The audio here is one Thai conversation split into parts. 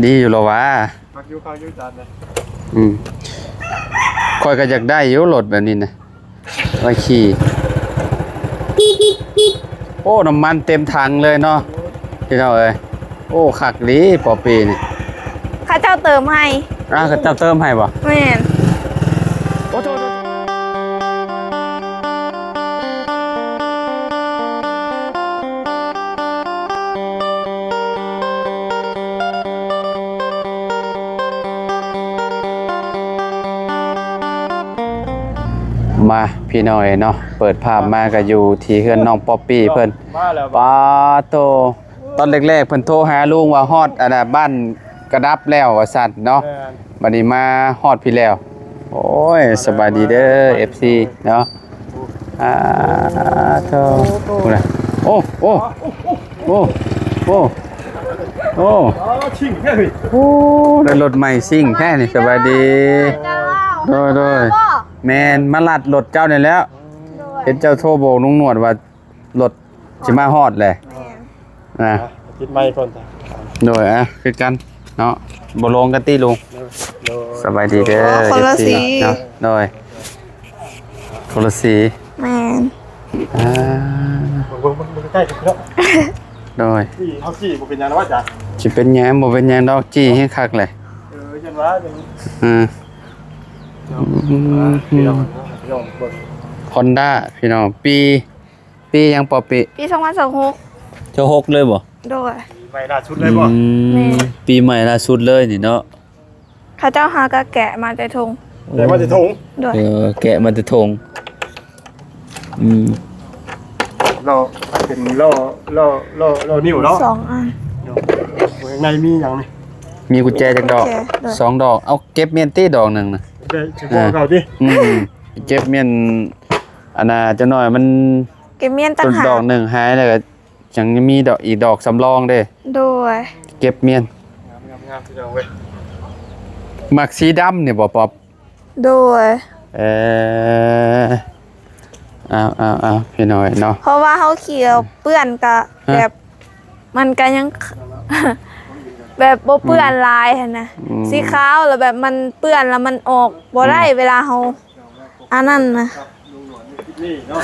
ดีอยู่หรอวะพักอยู่ข้าวอยู่จานเลยคอยก็อยากได้อยู่รถแบบนี้นะไว้ขี่โอ้น้ำมันเต็มถังเลยเนาะพี่น้องเอ้ยโอ้คักดีปอปีนี่ข้าเจ้าเติมให้ก็เจ้าเติมให้บ่แม่นโอ้โทมาพี่น้อยเนาะเปิดภาพมาก็อยู่ที่เฮือนน้องป๊อปปี้เพิ่นปาโตตอนแรกๆเพิ่นโทรหาลุงว่าฮอดอันน่ะบ้านกระดับแล้วว่าซั่นเนาะบัดนี้มาฮอดพี่แล้วโอ้ยสบายดีเด้อ FC เนาะโตพูดน่ะโอ้โอ้โอ้โอ้โอ้ชิ่งแค่นี้โอ้ได้รถใหม่ซิ่งแค่นี้สบายดีโดยแมนมาลัดรถเจ้าเนี่ยแล้วเห็นเจ้าโทรบอกลุงหนวดว่ารถสิมาฮอดเลยนะคิดไม่ก่อนโดยคือกันเนาะบ่ลงกันติลุงสบายดีเด้อคนละสีเนาะโดยคนละสีแม่นมึงใกล้ถึงแล้วโดยจี้เฮาจี้บ่เป็นหยังนะว่าจ้ะสิเป็นหยังบ่เป็นหยังดอกจี้ให้คักเลยจังว่าพี่น้องเบิ่ง Honda พี่น้องปียังปอปี2026จะ6เลยบ่โดยใหม่ล่าสุดเลยบ่ปีใหม่ล่าสุดเลยนี่เนาะข้าเจ้าหากะแกะมาแต่ทงแต่มาแต่ทงโดยแกะมาแต่ทงเราเป็นล่อนิ้วเนาะ2อันข้างในมีหยังนี่มีกุญแจจักดอก2ดอกเอาเก็บเมียนตี้ดอกนึงน่ะสิบ่เก่าติเก็บเมียนอันน่ะจังหน่อยมันเก็บเมียนต่างหากดอกนึงหายแล้วก็จังมีดอกอีกดอกสำรองเด้โดยเก็บเมียนงามๆพี่น้องเว้ยมักสีดำนี่บ่ปอบโดยเอาพี่น้อยเนาะเพราะว่าเฮาเขียวเปื้อนก็แบบมันก็ยังแบบบ่เปื้อนลายหั่นน่ะสีขาวแล้วแบบมันเปื้อนแล้วมันออกบ่ได้เวลาเฮาอันนั้นนะนี่เนาะ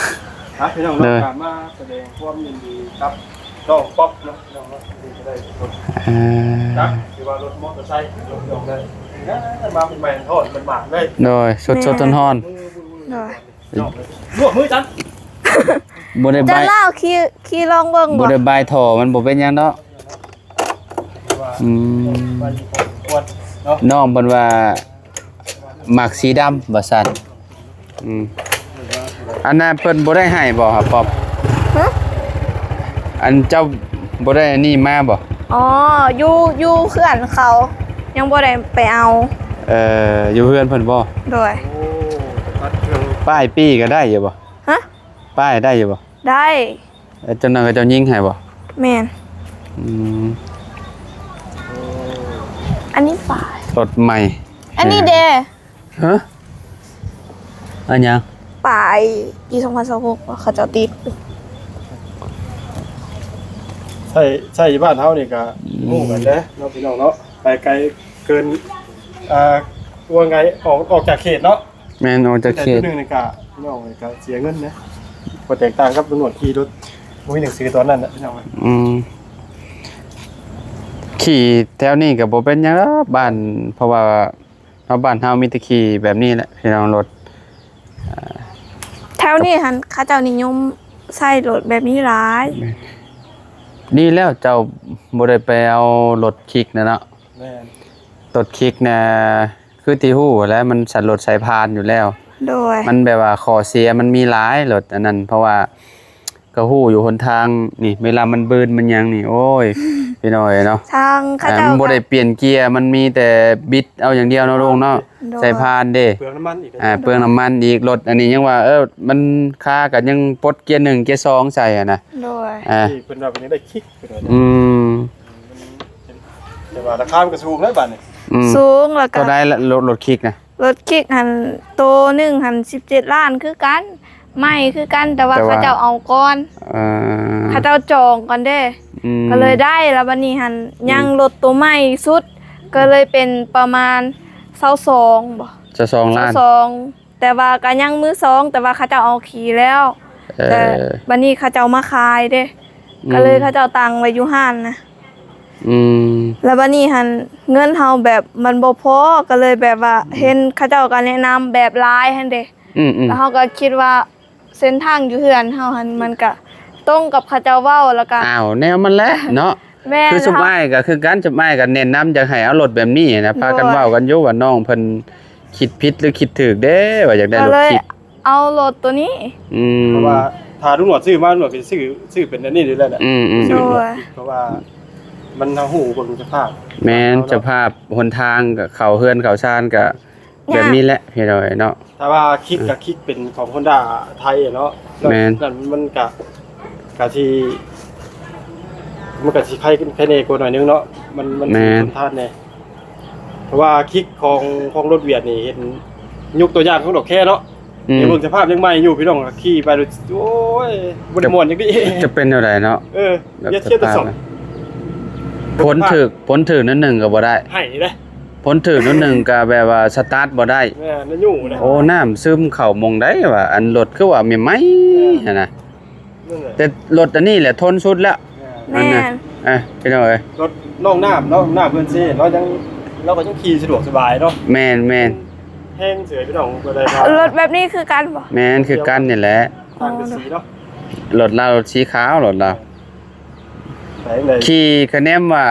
พี่น้องเรามาแสดงความยินดีครับน้องป๊อปเนาะน้องดีก็ได้รถครับหรือว่ารถมอเตอร์ไซค์รถยนต์ได้มาเป็นใหม่ทอดมันหมากเลยโดยสดๆร้อนลวกมือจันบ่ได้ใบจะเล่าขี้ลองเบิ่งบ่ได้ใบถ่อมันบ่เป็นหยังเนาะน้องเพิ่นว่ามักสีดำว่าซั่นอันนั้นเพิ่นบ่ได้ให้บ่ครับป๊อบอันเจ้าบ่ได้อันนี้มาบ่อ๋ออยู่เพื่อนเขายังบ่ได้ไปเอาอยู่เพื่อนเพิ่นบ่โดยป้ายปี้ก็ได้อยู่บ่ฮะป้ายได้อยู่บ่ได้เจ้านั่นก็เจ้ายิงให้บ่แม่นอันนี้ป้ายรถใหม่อันนี้เด้ฮะอันยังป้ายปี2026เขาจะติดใช่บ้านเฮานี่ก็ฮู้กันเด้เนาะพี่น้องเนาะไปไกลเกินว่าไงออกจากเขตเนาะแม่นออกจากเขตนึงนี่ก็พี่น้องนี่ก็เสียเงินนะบ่แตกต่างกับตำรวจขี่รถมีหนังสือตอนนั้นน่ะพี่น้องขี่แถวนี้ก็บ่เป็นหยังบ้านเพราะว่าบ้านเฮามีแต่ขี่แบบนี้แหละพี่น้องรถแถวนี้หั่นเขาเจ้านิยมใช้รถแบบนี้หลายดีแล้วเจ้าบ่ได้ไปเอารถคิกนะเนาะแม่นรถคิกน่ะคือที่ฮู้แล้วมันสันรถสายพานอยู่แล้วโดยมันแบบว่าข้อเสียมันมีหลายรถอันนั้นเพราะว่าก็ฮู้อยู่หนทางนี่เวลามันบืนมันยังนี่โอ้ยพี่น้อยเนาะทางเขาเจ้ามันบ่ได้เปลี่ยนเกียร์มันมีแต่บิดเอาอย่างเดียวเนาะลุงเนาะสายพานเด้เปลืองน้ำมันอีกเปลืองน้ำมันอีกรถอันนี้ยังว่ามันค่าก็ยังปลดเกียร์1เกียร์2ใส่อ่ะนะโดยที่เพิ่นว่าเพิ่นได้คิกแต่ว่าราคามันก็สูงแล้วบัดนี้สูงแล้วก็ก็ได้รถคิกนะรถคิกหันโต1หัน17ล้านคือกันไม่คือกันแต่ว่าเขาเจ้าเอาก่อนเขาเจ้าจองก่อนเด้ก็เลยได้แล้วบัดนี้หันยังรถตัวใหม่สุด ก็เลยเป็นประมาณ22บ่ จะ2 ล้าน 22แต่ว่าก็ยังมือสองแต่ว่าเขาเจ้าเอาขี่แล้วแต่บัดนี้เขาเจ้ามาขายเด้ก็เลยเขาเจ้าตังไว้อยู่ห้านนะ อืม แล้วบัดนี้หันเงินเฮาแบบมันบ่พอก็เลยแบบว่าเห็นเขาเจ้าก็แนะนำแบบหลายหั่นเด้ อืม แล้วเฮาก็คิดว่าเส้นทางอยู่เฮือนเฮาหันมันก็ตรงกับเขาเจ้าเว้าแล้วก็ อ้าวแนวมันแหละเนาะ แม่ คือสุมอ้ายก็คือการสุมอ้ายก็แนะนำอยากให้เอารถแบบนี้นะพากันเว้ากันอยู่ว่าน้องเพิ่นคิดผิดหรือคิดถูกเด้ว่าอยากได้ ก็ รถ เลย คิด เอารถตัวนี้ อืม เพราะว่าถ้าลุงหนวดซื้อมาลุงหนวดก็ซื้อเป็นอันนี้อยู่แล้วแหละ อืม ซื้อเป็น โอ้ย เพราะว่ามันทางหูเบิ่งสภาพ แม่นสภาพหนทางก็เข้าเฮือนเข้าชานก็แบบนี้แหละพี่น้อยเนาะ ถ้าว่าคิกกับคิกเป็นของ Honda ไทยอะเนาะ แม่น นั่นมันกะที่มันกะสิใครแน่กว่าหน่อยนึงเนาะมันทนทานแน่เพราะว่าคิกของรถเวียดนี่เห็นยกตัวอย่างของดอกแค่เนาะ อืม เดี๋ยวเบิ่งสภาพยังใหม่อยู่พี่น้องขี่ไปดูโอ้ยบ่ได้ม่วนจังดิ จะเป็นเท่าใดเนาะ อย่าเทียบแต่สอง ผลถึกนั่นหนึ่งก็บ่ได้ ให้เด้ ผลถึกนั่นหนึ่งก็แบบว่าสตาร์ทบ่ได้ แม่นั่นอยู่นะ โอ้น้ำซึมเข้ามองได้ว่าอันรถคือว่ามีไหมหั่นน่ะ นั่นแหละ แต่รถอันนี้แหละทนสุดแล้ว แม่น พี่น้อย รถน้องน้ำเพื่อนซีเราก็ยังขี่สะดวกสบายเนาะ แม่น แห้งเสือพี่น้องบ่ได้ครับ รถแบบนี้คือกันบ่ แม่นคือกันนี่แหละ ต่างกันสีเนาะ รถเรารถสีขาวรถเรา ไหนไหน ขี่คะแนนว่า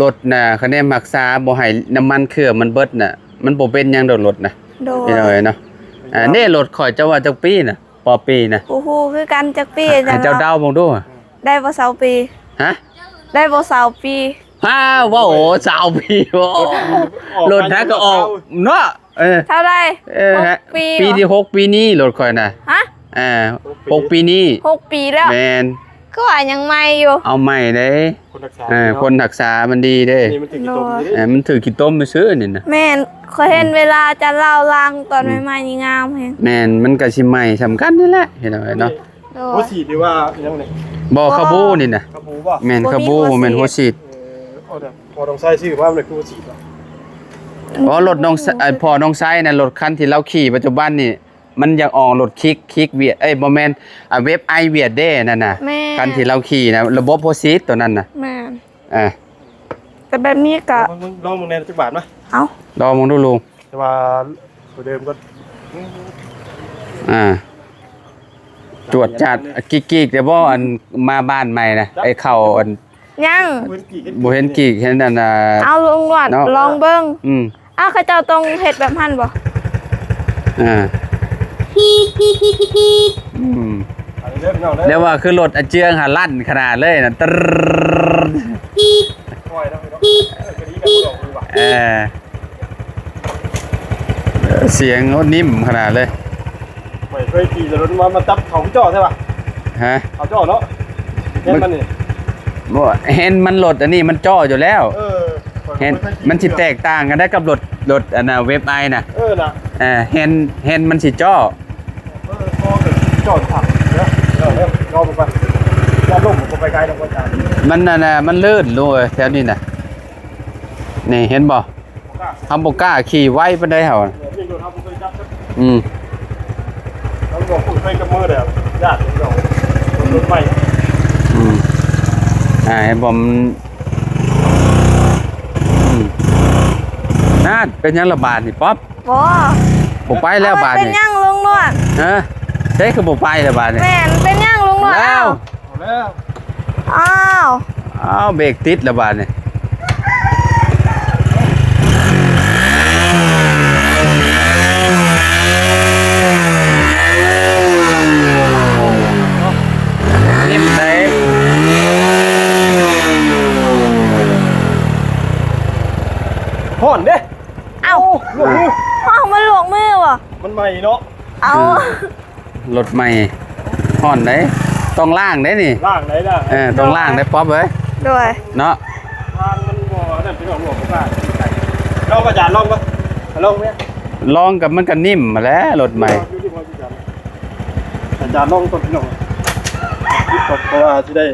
รถน่ะคะแนนรักษาบ่ให้น้ำมันเครื่องมันเบิดน่ะมันบ่เป็นหยังดอกรถน่ะ โดย พี่น้อยเนาะนี่รถข่อยเจ้าว่าจักปีน่ะปอปีน่ะ โอ้โหคือกันจักปี ให้เจ้าเดาบ่ดู ได้บ่เสาปี ฮะ ได้บ่เสาปี ว้าวว่าโอ้สาวปีโอ้รถฮักก็ออกเนาะ เท่าไร ฮะ 6 ปี ปีที่6ปีนี้รถข่อยน่ะ ฮะ 6ปีนี้ 6 ปีแล้ว แม่น ก็ว่ายังใหม่อยู่ เอาใหม่เด้ คนรักษา คนรักษามันดีเด้ นี่มันถึงกี่ตมนี่ มันถือขี้ต้มไปซื้อนี่น่ะ แม่นเคยเห็นเวลาจะเล่าลางตอนใหม่ๆนี่งามแฮง แม่นมันก็สิใหม่สำคัญนี่แหละเห็นไหมเนาะ โด หั ยว ฉีดดีว่ายังไง บ่คาบูนี่น่ะ กระปูป่ะ แม่นคาบูบ่แม่นหัวฉีด เอาเดี๋ยวพอต้องใส่ชื่อว่ามันเลยคือหัวฉีดป่ะ อ๋อรถน้องพ่อน้องไซน่ะรถคันที่เราขี่ปัจจุบันนี่มันอยากออกรถคิกเวียดบ่แม่นเว็บไอเวียดเด้นั่นน่ะ แม่ คันที่เราขี่นะระบบโพซิตตัวนั้นน่ะ แม่น อ่า แต่แบบนี้ก็ มึงลองมึงแนนจักบาทไหม เอ้า ลองมองดูลุง แต่ว่าตัวเดิมก็ อ่าตรวจจัดกิกๆแต่บ่อันมาบ้านใหม่นะไอ้เข้าอัน ยัง บ่เห็นกิกเห็นนั่นน่ะ เอาลงหนวด เนาะ ลองเบิ่ง อืม อ้าวเขาเจ้าต้องเฮ็ดแบบหั่นบ่ อ่าอืม เริ่มเงา เรียกว่าคือรถอาเจืองหาลั่นขนาดเลยนะตร ปล่อยแล้วไปเนาะ เสียงรถนิ่มขนาดเลย ไม่เคยขี่แต่รถมาจับเขาจ่อใช่ป่ะ ฮะ เขาจ่อเนาะเห็นมันนี่ บ่เห็นมันรถอันนี้มันจ่ออยู่แล้ว เห็นมันสิแตกต่างกันได้กับรถอันน่ะเว็บไอน่ะ น่ะ เห็นมันสิจ่อ พอจ่อถักเดี๋ยวรอไปรอลงผมไปไกลแล้วก็จ่าย มันน่ะมันลื่นเลยแถวนี้น่ะนี่เห็นบ่ทำบ่กล้าขี่ไวปานใดเฮา นี่โดนทำผมเคยจับ อืม แล้วบอกผมเคยกับมือเดี๋ยวญาติเรารถใหม่ อืมเห็นบ่มันน่าเป็นหยังระบาดนี่ป๊อป บ่ บ่ไปแล้วบาด เป็น นี่ ยังลุงหนวด ฮะใช่คือบ่ไปแล้วบาดนี่ แม่นเป็นยังลุงหนวด แล้ อ้าว ว เอาแล้ว อ้าว อ้าวเบรกติดแล้วบาดนี่นิ่มเลย ห่อนเด้ เอ้า หลวงมือ ห้องมันหลวงมือบ่ มันใหม่เนาะ เอา รถใหม่ห่อนได้ต้องล่างได้นี่ ล่างไหนล่ะ ต้องล่างได้ป๊อปเอ้ย ด้วย เนาะ ทางมันบ่นั่นเป็นของหลวงพ่อลองอาจารย์ลองปะลองไหม ลองกับมันก็นิ่มมาแล้วรถใหม่ อาจารย์ลองต้นพี่น้องเพราะว่าจะได้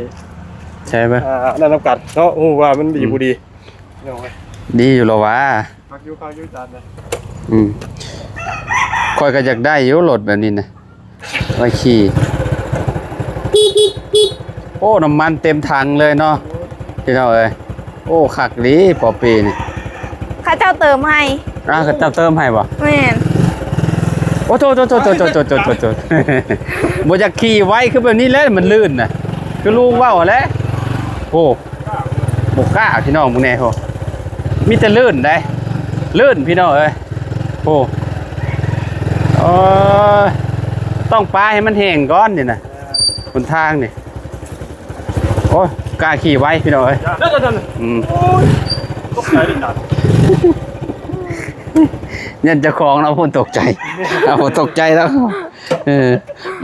ใช่ไหม นั่นน้ำกัดเนาะโอ้ว่ามันดีบุดี น้องเอ้ย ดีอยู่แล้ววะ พักอยู่ข้าวอยู่จานเลย ค่อยก็อยากได้อยู่รถแบบนี้นะไว้ขี่โอ้น้ำมันเต็มถังเลยเนาะพี่น้องเอ้ยโอ้คักดีปอปีนี่ ข้าเจ้าเติมให้ ก็จะเติมให้บ่ แม่น โอ้โจบ่อยากขี่ไว้คือแบบนี้แล้วมันลื่นน่ะคือลุงเว้าแหล้วโอ้บ่กล้าพี่น้องมึงแน่โหมีแต่ลื่นได้ลื่นพี่น้องเอ้ยโอ้ต้องปาให้มันแห้งก่อนนี่น่ะบนทางนี่โอ้ยกล้าขี่ไว้พี่น้องเอ้ย เดี๋ยวโอ้ยตกใจดิจาน ยันเจะคลองเราพูดตกใจเอาตกใจแล้ว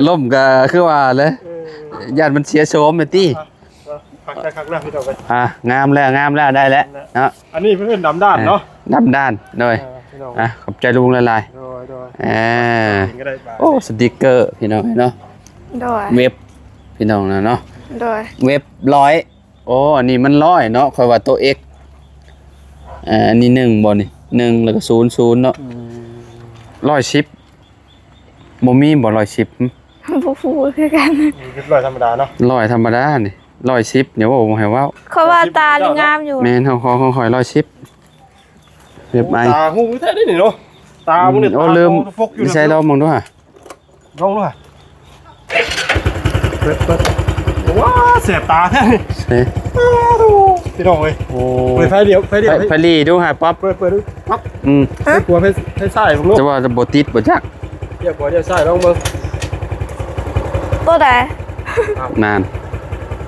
ล่มก็คือว่าเลยยันมันเสียโฉมเลยตี้ พักได้พักหน้าพี่น้องไป งามแล้วได้แล้วเนาะ อันนี้เพื่อนดำด้านเนาะ ดำด้านหน่อย พี่น้อง ขอบใจลุงละลาย โดย ก็ได้โอ้สติกเกอร์พี่น้องเนาะ โดย เว็บพี่น้องนะเนาะ โดย เว็บ100โอ้อันนี้มัน100เนาะคอยว่าตัว X อันนี้1บ่นี่1แล้วก็00เนาะ110บ่มีบ่110 ผู้ฟูคือกัน เรียบร้อยธรรมดาเนาะ 100ธรรมดานี่110เดี๋ยวบ่ให้เว้า เขาว่าตานี่งามอยู่ แม่นเฮาขอ110เว็บไอ ตาหูแท้ได้นี่เนาะตามึงเนี่ย โอ้ลืมไม่ใช่เรามองด้วย ลองด้วยเปิดว้าเสียบตาแท้นี่ เฮ้ย พี่น้องเอ้ย โอ้ เปิดไฟเดียว ไฟรีดูฮะป๊อป เปิดดูปั๊บ Ừ. ไม่กลัวไฟใส่ผมลูก จะว่าจะบ่ติดบ่จัก เดี๋ยวกลัวเดี๋ยวใส่ลองเบิ่ง ตัวใด นาน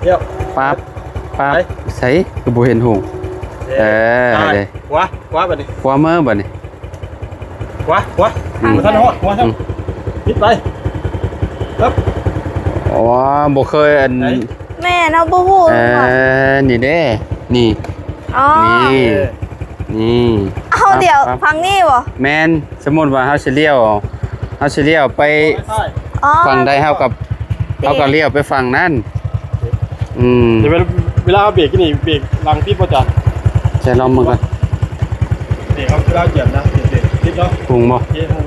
เดี๋ยว ปั๊บใส่คือบ่เห็นหงเด้ ขวาบัดนี้ ขวามือบัดนี้ ขวามาทันฮอดขวาครับนิดไปครับ อ๋อบ่เคยอัน แม่เนาะบ่ฮู้ นี่เด้นี่ อ๋อ นี่ เอาเดี๋ยวฟังนี่บ่ แม่นสมมุติว่าเฮาสิเลี้ยวไป อ๋อ ฝั่งใดเฮากับเลี้ยวไปฝั่งนั้นเดี๋ยวเวลาเบรกนี่เบรกหลังที่ประจัน ใช่ลองมือก่อน เบรกครับเวลาเหยียบนะเบรกทิศเนาะ พุงบ่ เย้พุง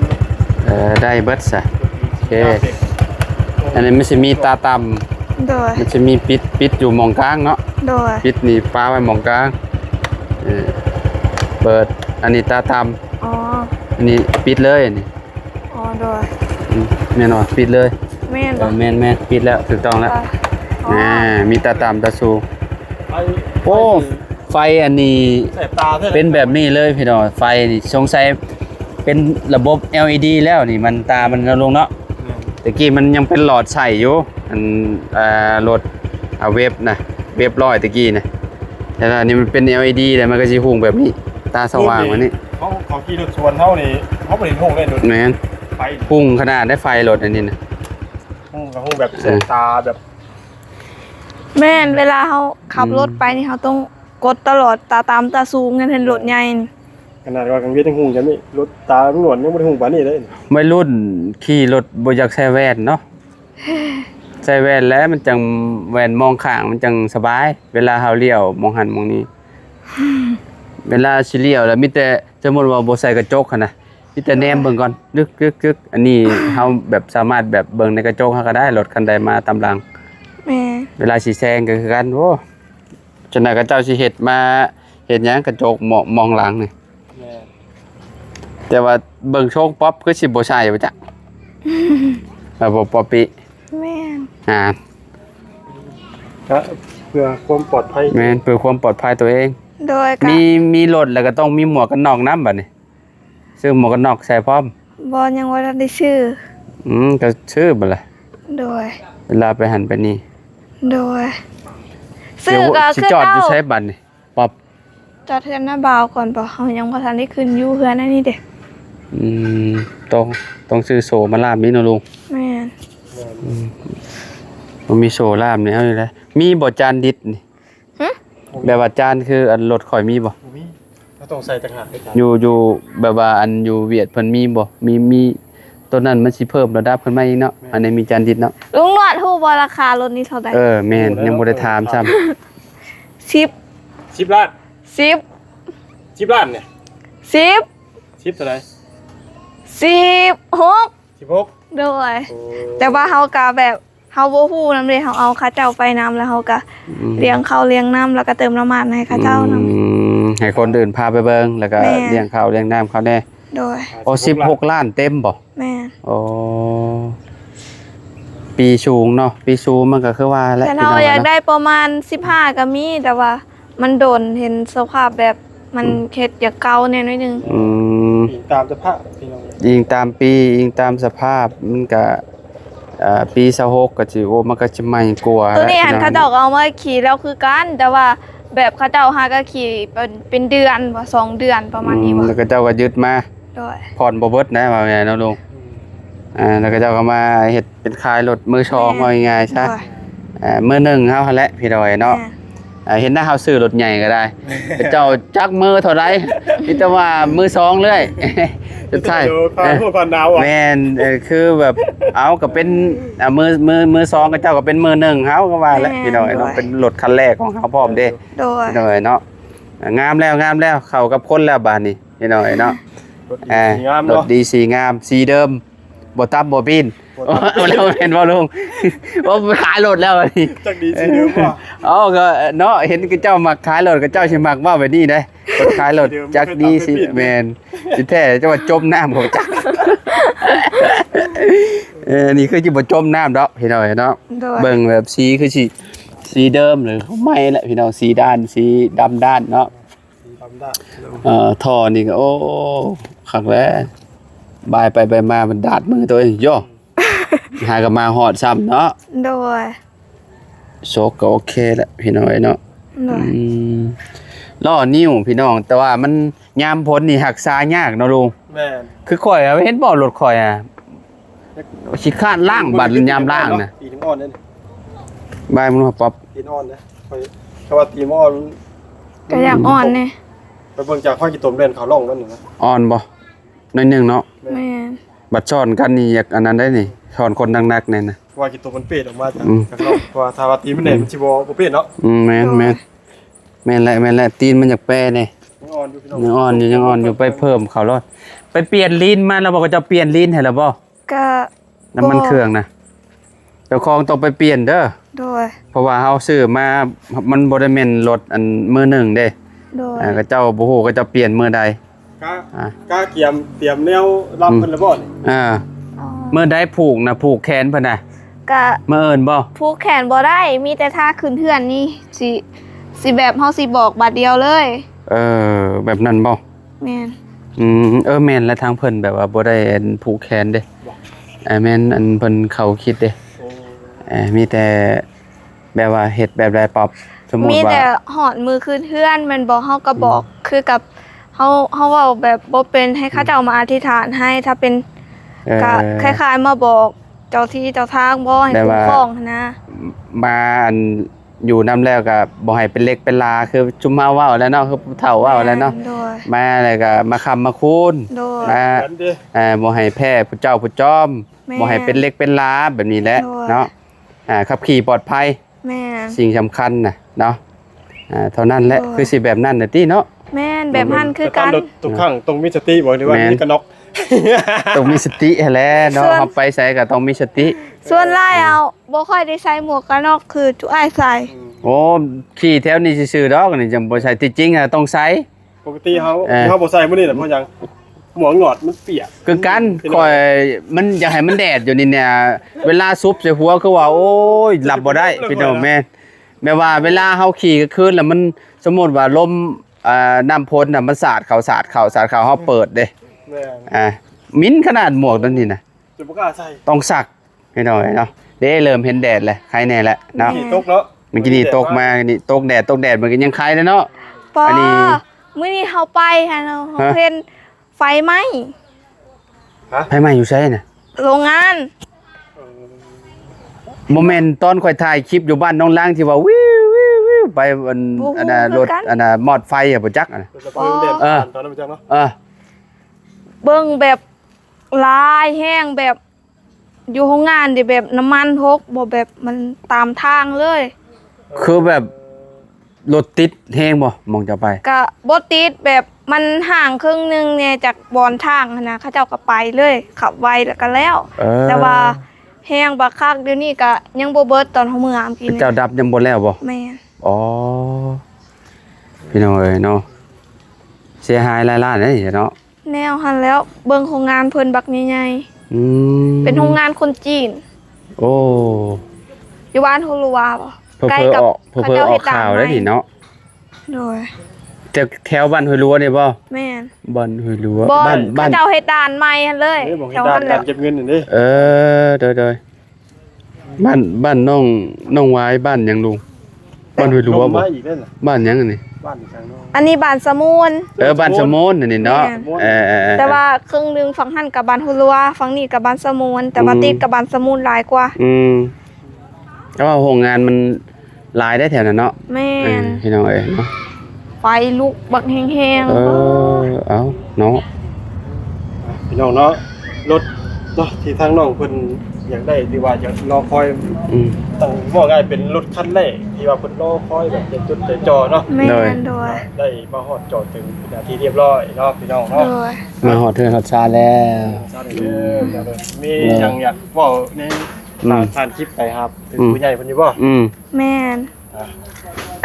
ได้เบิดซะโอเคอันนี้มันสิมีตาต่ำ โดย มันจะมีปิดอยู่หมองกลางเนาะ โดย ปิดนี่ป้าไว้หมองกลางเปิดอันนี้ตาต่ำ อ๋อ อันนี้ปิดเลยนี่ อ๋อโดย แม่นอนปิดเลย แม่นบ่ แม่นปิดแล้วถูกต้องแล้ว อ๋อ มีตาต่ำตาสูง ไป โอ้ไฟอันนี้ แสบตาแท้ เป็นแบบนี้เลยพี่น้องไฟนี่สงสัยเป็นระบบ LED แล้วนี่มันตามันลงเนาะตะกี้มันยังเป็นหลอดใส่อยู่อันรถเว็บนะเว็บร้อยตะกี้นะแต่อันนี้มันเป็น LED แล้วมันก็สิหุ่งแบบนี้ตาสว่างกว่านี้ เขาขี่รถชวนเท่านี้เขาไปเห็นห้องเล่นรถ แม่น ไป พุ่งขนาดได้ไฟรถอันนี้นะ ห้องแบบแสบตาแบบ แม่นเวลาเฮาขับรถไปนี่เฮาต้องกดตลอดตาตามตาสูงกันเห็นรถใหญ่นี่ ขนาดว่ากังเวียนทั้งห้องจะนี่รถตาตำรวจยังไม่ได้ห้องปานนี้เลย วัยรุ่นขี่รถบ่อยากใส่แว่นเนาะใส่แว่นแล้วมันจังแว่นมองข้างมันจังสบาย เวลาเฮาเลี้ยวมองหันมองนี้ เวลาสิเลี้ยวแล้วมีแต่สมมุติว่าบ่ใส่กระจกหั่นน่ะมีแต่แนมเบิ่งก่อนลึกอันนี้เฮาแบบสามารถแบบเบิ่งในกระจกเฮาก็ได้รถคันใดมาตามหลัง แม่ เวลาสิแซงก็คือกันโอ้จนน่ะก็เจ้าสิเฮ็ดมาเฮ็ดหยังกระจกมองหลังนี่แต่ว่าเบิ่งโชคป๊อปคือสิบ่ใช่บ่จ๊ะบ่ป๊อปปิ แม่น ครับเพื่อความปลอดภัย แม่นเพื่อความปลอดภัยตัวเอง โดยก็ มีรถแล้วก็ต้องมีหมวกกันน็อกนำบัดนี้ซื้อหมวกกันน็อกใส่พร้อม บ่ยังบ่ทันได้ชื่อ ก็ชื่อบ่ล่ะ โดย เวลาไปหันไปนี่ โดยซื้อก็ สิ คือ จอดอยู่ เจ้า ใช้บัดนี่ป๊อป จอดเทือนหน้าบาวก่อนบ่เฮายังบ่ทันได้ขึ้นอยู่เฮือนอันนี้เด้ ต้องซื้อโซมาล่ามนี่เนาะลุง แม่น บ่มีโซล่ามนี่เอาอยู่แล้วมีบ่จานดิดนี่ หึ แบบว่าจานคืออันรถข่อยมีบ่ มีเขาต้องใส่ต่างหากให้กัน อยู่แบบว่าอันอยู่เวียดเพิ่นมีบ่มีตัวนั้นมันสิเพิ่มระดับขึ้นมาอีกเนาะอันนี้มีจานดิดเนาะ ลุงหนวดฮู้บ่ราคารถนี้เท่าใด แม่นยังบ่ได้ถามซ้ำ 10 10 ล้าน 10 10ล้านเนี่ย 10 10เท่าไหร่ 16 16 โดยแต่ว่าเฮาก็แบบเฮาบ่ฮู้นำเด้เฮาเอาเขาเจ้าไปนำแล้วเฮาก็เลี้ยงข้าวเลี้ยงน้ำแล้วก็เติมน้ำมันให้เขาเจ้านำ ให้คนอื่นพาไปเบิ่งแล้วก็ แม่ เลี้ยงข้าวเลี้ยงน้ำเขาแน่ โดย โอ้16 ล้านเต็มบ่ แม่น โอ้ปีสูงเนาะปีสูงมันก็คือว่าแหละ แต่ พี่ เรา น้อง อยาก เนาะ ได้ประมาณ15ก็มีแต่ว่ามันโดนเห็นสภาพแบบมันเฮ็ดอยากเก่าแน่น้อยหนึง อืม ตามสภาพพี่น้อง ยิงตามปียิงตามสภาพมันก็ปี26ก็สิโอ้มันก็จะใหม่กว่า ตัวนี้หัน พี่ เขา อง เจ้าก็เอามาขี่แล้วคือกันแต่ว่าแบบเขาเจ้าหาก็ขี่เป็นเดือนบ่2 เดือนประมาณนี้ อื บ่ แล้วก็เจ้าก็ยึดมา โดย ผ่อนบ่เบิดนะว่าไงเนาะลุงแล้วก็เจ้าก็มาเฮ็ดเป็นขายรถมือสองว่าง่ายๆซะ โดย มือหนึ่งเฮาหั่นแหละพี่ดอยเนาะ เห็นหน้าเฮาซื้อรถใหญ่ก็ได้ เจ้าจักมือเท่าไรมีแต่ว่ามือสองเลยสุดท้าย ผ่านดาวอ่ะ แม่นคือแบบเอาก็เป็นมือสองกับเจ้าก็เป็นมือหนึ่งเฮาก็ว่าแหละพี่น้อยเนาะเป็นรถคันแรกของเฮาพร้อมเด้ โดย พี่น้อยเนาะงามแล้วเข้ากับคนแล้วบาดนี้พี่น้อยเนาะ งาม รถ เนาะ ดีสีงามสีเดิมบ่ตับบ่ปีนแล้วเห็นบ่ลุงว่าขายรถแล้วอันนี้ จักดีสิเดิมว่ะ อ๋อก็เนาะเห็นเจ้ามักขายรถกับเจ้าสิมักว่าแบบนี้ได้คนขายรถจักดีสิแม่นสิแท้เจ้าว่าจมน้ำของจักนี่คือสิบ่จมน้ำดอกพี่น้อยเนาะ โดย เบิ่งแบบสีคือสีเดิมหรือเขาไม่แหละพี่น้องสีด้านสีดำด้านเนาะ ทำได้ ท่อนี่ก็โอ้คักแล้วบายไปมามันดาดมือตัวเองโย่หากับมาหอดซ้ำเนาะ โดย โชคก็โอเคแหละพี่น้อยเนาะ โดย ล่อนิ้วพี่น้อง แต่ว่ามันยามพ้นนี่หักษายากเนาะลุง แม่น คือข่อยอะเห็นบ่รถข่อยอะสิคร้านล่างบัดยามล่างน่ะ ตีนอ่อนนั่น บายมันว่าป๊อป ตีนอ่อนนะเพราะว่าตีนอ่อน ก็อยากอ่อนเนี่ย ไปเบิ่งจากข้อกิตมเล่นเขาล่องนั่นนี่นะ อ่อนบ่น้อยหนึงเนาะ แม่น บัดซ่อนกันนี่อยากอันนั้นได้นี่ซ่อนคนนักๆแน่น่ะ ว่ากิตมมันเปรตออกมาจากล่องเพราะว่าถ้าว่าตีมันเนี่ยมันสิบ่เปรตเนาะ แม่นแหละตีนมันอยากแปรนี่ ยังอ่อนอยู่พี่น้อง ยังอ่อนอยู่ไปเพิ่มเขารอดไปเปลี่ยนลิ้นมาแล้วบอกว่าจะเปลี่ยนลิ้นให้แล้วบ่ ก็ น้ำมันเครื่องนะเจ้าของต้องไปเปลี่ยนเด้อ โดย เพราะว่าเฮาซื้อมามันบ่ได้แม่นรถอันมือหนึ่งเด้ โดย ก็เจ้าบ่ฮู้ก็จะเปลี่ยนมือใด กล้าเตรียมแนวรับเพิ่นแล้วบ่นี่ อ่า อ๋อ มือใดผูกนะผูกแขนเพิ่นน่ะ ก็ มืออื่นบ่ ผูกแขนบ่ได้มีแต่ท่าขึ้นเทือนนี่สิแบบเฮาสิบอกบัดเดียวเลย แบบนั้นบ่ แม่น แม่นและทางเพิ่นแบบว่าบ่ได้อันผูกแขนเด้แม่นอันเพิ่นเขาคิดเด้ มีแต่แบบว่าเฮ็ดแบบใดปรับสมมุติ มี ว่า แต่หอดมือขึ้นเทือนแมันบ่เฮาก็บอกคือกับเฮาเว้าแบบบ่เป็นให้เขาเจ้ามาอธิษฐานให้ถ้าเป็นก็คล้ายๆมาบอกเจ้าที่เจ้าทางบ่ให้คุ้มครองหั้นนะ มาอันอยู่นำแล้วก็บ่ให้เป็นเล็กเป็นลาคือจุมเฮาเว้าแล้วเนาะคือผู้เฒ่าเว้าแล้วเนาะ โดย มาแล้วก็มาค้ำมาคูณ โดย มา กันเด้ บ่ให้แพ้ผู้เจ้าผู้จอม แม่ บ่ให้เป็นเล็กเป็นลาแบบนี้แหละ โดย เนาะขับขี่ปลอดภัย แม่น สิ่งสำคัญน่ะเนาะเท่านั้นแหละ โดย คือสิแบบนั้นน่ะติเนาะ แม่นแบบหันคือกัน รถทุกครั้งตรงมีสติบอกเลยว่า แม่น มีกระนก ต้องมีสติให้แหล้วเนาะ ส่วน เฮาไปไสก็ต้องมีสติ ส่วนหลายเอาบ่ค่อยได้ใส่หมวกกันน็อกคือจุอ้ายใส่ โอ้ขี่แถวนี้ซื่อๆดอกนี่จังบ่ใช่ที่จริงต้องใส่ ปกติเขา เออ เขาบ่ใส่มื้อนี้แหละเพราะหยังหมวกหงอดมันเปียก คือกันคอยมันอยากให้มันแดดอยู่นี่เนี่ยเวลาซุบใส่หัวคือว่าโอ้ยหลับบ่ได้พี่น้องแม่แม่ว่าเวลาเฮาขี่กลางคืนแล้วมันสมมุติว่าลมน้ำพ้นน่ะมันสาดเข้าเฮาเปิดเด้ แม่น มิ้นขนาดหมวกตัวนี้น่ะ จะบ่กล้าใส่ ต้องสักพี่น้องเนาะเด้เริ่มเห็นแดดแล้วใครแน่แล้วเนาะ ขี่ตกเนาะ เมื่อกี้นี่ตกมานี่ตกแดดมันก็ยังคล้ายแล้วเนาะ ปอ อันนี้ มื้อนี้เฮาไปหั่นเนาะเฮา ฮะ เห็นไฟไหม้ ไผมาอยู่ไสน่ะ โรงงาน โมเมนต์ตอนข่อยถ่ายคลิปอยู่บ้านน้องล้างที่ว่าวิวไปอันน่ะรถอันน่ะมอดไฟอ่ะบ่จักอ่ะนะ จะเพิ่งเด่น เออ ตอนนั้นมันจังเนาะ เบิ่งแบบลายแห้งแบบอยู่โรงงานดิแบบน้ำมันหกบ่แบบมันตามทางเลย คือแบบรถติดแฮงบ่มองจะไป ก็บ่ติดแบบ มันห่างครึ่งหนึงเนี่ยจากบอนทางหั้นนะเขาเจ้าก็ไปเลยขับไวแล้วก็แล้ว แต่ว่าแห้งบักคักเดี๋ยวนี้ก็ยังบ่เบิดตอนเฮามื้ออามกิน เจ้าดับยังบ่แล้วบ่ แม่น อ๋อพี่น้องเอ้ยเนาะเสียหายหลายล้านเด้เนาะ แนวหันแล้วเบิ่งโรงงานเพิ่นบักใหญ่ อืม ๆเป็นโรงงานคนจีน โอ้ อยู่บ้านโฮลัวบ่ เพิ่นออกเพิ่นออกข่าวได้นี่เนาะ โดย แต่แถวบ้านห้วยลัวนี่บ่ แม่น บ้านห้วยลัว บ่ บ้าน เขาเจ้าเฮ็ดด่านใหม่หั่นเลย เอ้ยบอกให้ แถว ด้า นั้น นแห กา ละ รเก็บเงินนี่เด้ เออเด้อๆบ้านน้องวายบ้านหยังลุงบ้านห้วยลัว ลง บ่ มาอีกเด้อน่ะ บ้านหยังอันนี้ บ้านอีกทางโน้น อันนี้บ้านสมูน บ้านสมนนี่เนาะ แม่น เออ แต่ว่าครึ่งหนึงฝั่งหั่นกับบ้านโฮลัวฝั่งนี้กับบ้านสมูนแต่ว่าติดกับบ้านสมูนหลายกว่า เพราะว่าโรงงานมันหลายได้แถวนั้นเนาะ แม่ เออน พี่น้องเอ้ยเนาะ ไฟลุกบักแห้ง เอาเนาะ พี่น้องเนาะรถเนาะที่ทางน้องเพิ่นอยากได้ที่ว่าอยากรอคอย อืม ตั้งว่าง่ายเป็นรถคันแรกที่ว่าเพิ่นรอคอยแบบเต็มจุดเต็มจอเนาะ แม่ โดย นโดย ได้มาฮอดจอดถึงเป็นนาทีเรียบร้อยเนาะพี่น้อง โด เนาะ ย มาหอดเทือนหอดชาแล้ว มีอย่างอยากเว่าในผ่านคลิปไปครับถึงผู้ใหญ่เพิ่นอยู่บ่ แม่น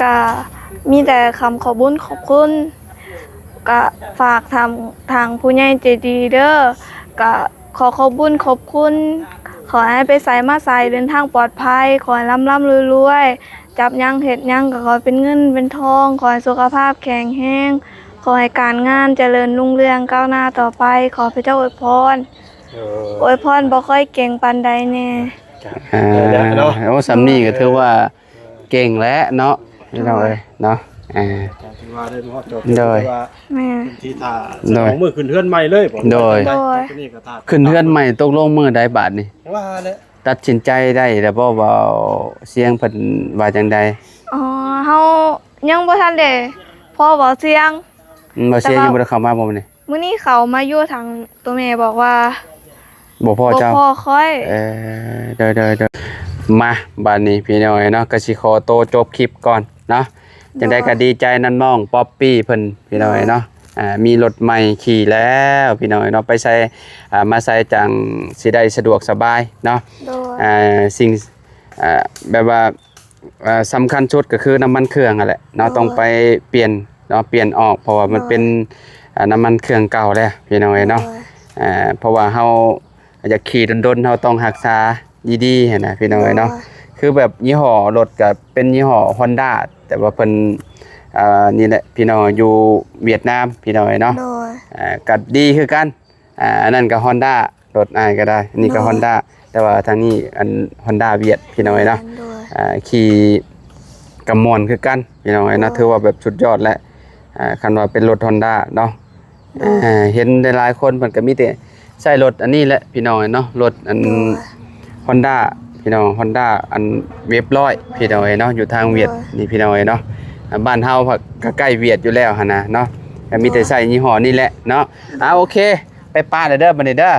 ก็มีแต่คำขอบคุญขอบคุณก็ฝากทางผู้ใหญ่ใจดีเด้อก็ขอขอบคุญขอบคุณ ขอให้ไปใส่มาใส่เดินทางปลอดภัย ขอให้ร่ำรวยๆจับยังเห็ดยังก็ขอเป็นเงินเป็นทอง ขอให้สุขภาพแข็งแรงขอให้การงานเจริญรุ่งเรืองก้าวหน้าต่อไป ขอพระเจ้าอวยพรอวยพรบ่ค่อยเก่งปานใดแน่ โอ้สำนีก็ถือว่าเก่งแล้วเนาะพี่น้องเอ้ยเนาะถือว่าได้มาฮอดจอด โดย ว่า แม่ ที่ท่าของมือขึ้นเฮือนใหม่เลยบ่นี่ก็ท่า ขึ้นเทือนใหม่ตกลงมื้อใดบาทนี่ ว่าแล้ว ตัดสินใจได้แล้วบ่ว่าเสียงเพิ่นว่าจังใด อ๋อเฮายังบ่ทันได้พ่อบ่เสียง บ่เสียงยังบ่ได้เข้ามาบ่นี่ มื้อนี้เขามาอยู่ทางตัวแม่บอกว่า บ่พอ บ่ เจ้า พอค่อย เด้อมาบัดนี้พี่น้องเนาะก็สิขอโตวจบคลิปก่อนเนาะจังได๋ก็ดีใจนำน้องป๊อปปี้เพิ่นพี่น้องเนาะมีรถใหม่ขี่แล้วพี่น้องเนาะไปใส่มาใส่จังสิได้สะดวกสบายเนาะ โดย สิ่งแบบว่าสำคัญชุดก็คือน้ำมันเครื่องนั่นแหละเนาะต้องไปเปลี่ยนเนาะเปลี่ยนออกเพราะว่ามันเป็นน้ำมันเครื่องเก่าแล้วพี่น้องเนาะเพราะว่าเฮาอยากขี่ดนๆเฮาต้องรักษาดีๆเห็นนะพี่น้องเนาะคือแบบยี่ห้อรถก็เป็นยี่ห้อ Honda แต่ว่าเพิ่นนี่แหละพี่น้องอยู่เวียดนามพี่น้องเนาะ โดย ก็ดีคือกันอันนั้นก็ Honda รถอ้ายก็ได้อันนี้ก็ Honda แต่ว่าทางนี้อัน Honda เวียดพี่น้องเนาะ โดย ขี่กำมวลคือกันพี่น้องเนาะถือว่าแบบสุดยอดแล้วคันว่าเป็นรถ Honda เนาะเห็นหลายๆคนมันก็มีแต่ใช้รถอันนี้แหละพี่น้องเนาะรถอัน Honda พี่น้อง Honda อันเว็บ100พี่น้องเนาะอยู่ทางเวียดนี่พี่น้องเนาะบ้านเฮาก็ใกล้เวียดอยู่แล้วหั่นนะเนาะก็มีแต่ใช้ยี่ห้อนี่แหละเนาะโอเคไปป้าเด้อบัดนี้เด้อ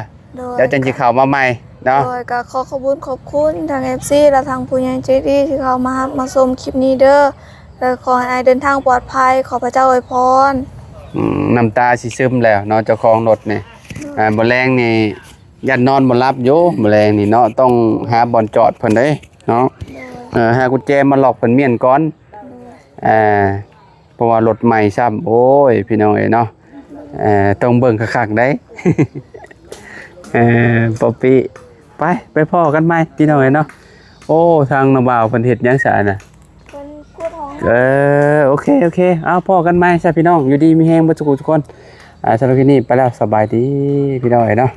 เดี๋ยวจังสิเข้ามาใหม่เนาะ โดยก็ขอขอบคุณทาง FC และทางผู้ใหญ่ใจดีที่เขามาชมคลิปนี้เด้อและขอให้อายเดินทางปลอดภัยขอพระเจ้าอวยพร น้ำตาสิซึมแล้วเนาะเจ้าของรถนี่บ่แรงนี่ยันนอนบ่หลับอยู่บ่แรงนี่เนาะต้องหาบ่อนจอดเพิ่นเด้เนาะหากุญแจมาล็อกเพิ่นเมียนก่อนเพราะว่ารถใหม่ซ้ำโอ้ยพี่น้องเนาะต้องเบิ่งคักๆได้ ป๊อปปี้ไปพ้อกันไหมพี่น้องเนาะโอ้ทางน้องบ่าวเพิ่นเฮ็ดหยังซะน่ะ เป็นพูดของ โอเคเอาพ้อกันไหมใช่พี่น้องอยู่ดีมีแฮงบ่ทุกคนสำหรับที่นี่ไปแล้วสบายดีพี่น้องเนาะ